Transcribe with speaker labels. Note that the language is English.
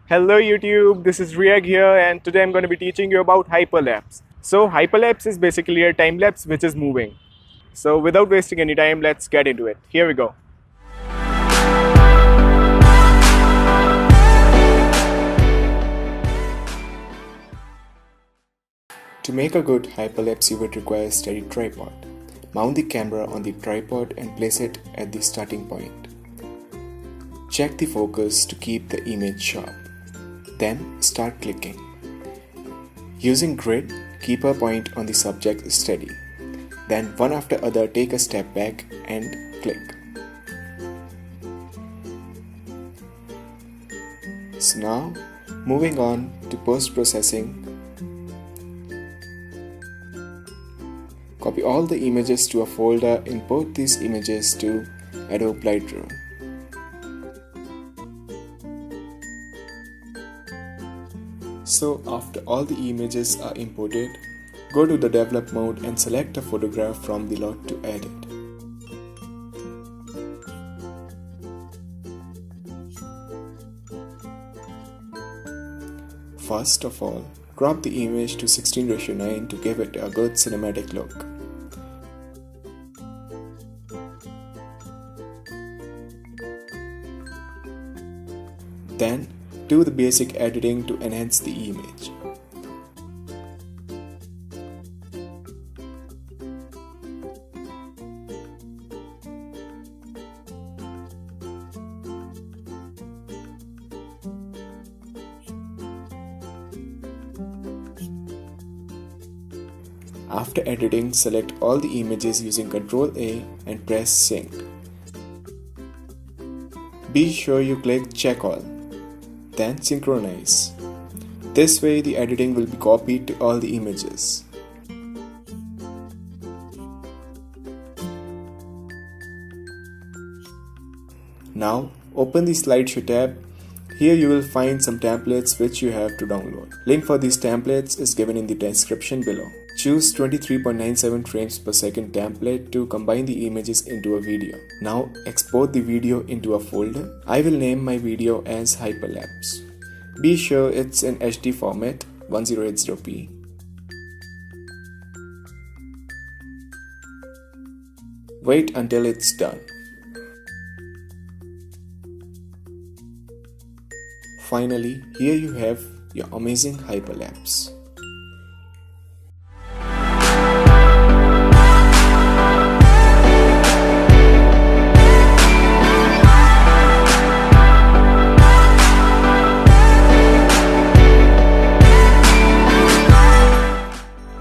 Speaker 1: Hello YouTube, this is Riiag here and today I'm going to be teaching you about Hyperlapse. So Hyperlapse is basically a time lapse which is moving. So without wasting any time, let's get into it. Here we go. To make a good hyperlapse, you would require a steady tripod. Mount the camera on the tripod and place it at the starting point. Check the focus to keep the image sharp. Then start clicking. Using grid, keep a point on the subject steady. Then one after other take a step back and click. So now, moving on to post-processing. Copy all the images to a folder, import these images to Adobe Lightroom. So after all the images are imported, go to the develop mode and select a photograph from the lot to edit. First of all, crop the image to 16:9 to give it a good cinematic look. Then, do the basic editing to enhance the image. After editing, select all the images using Ctrl+A and press Sync. Be sure you click Check All. Then synchronize. This way the editing will be copied to all the images. Now open the slideshow tab. Here you will find some templates which you have to download. Link for these templates is given in the description below. Choose 23.97 frames per second template to combine the images into a video. Now export the video into a folder. I will name my video as Hyperlapse. Be sure it's in HD format 1080p. Wait until it's done. Finally, here you have your amazing hyperlapse.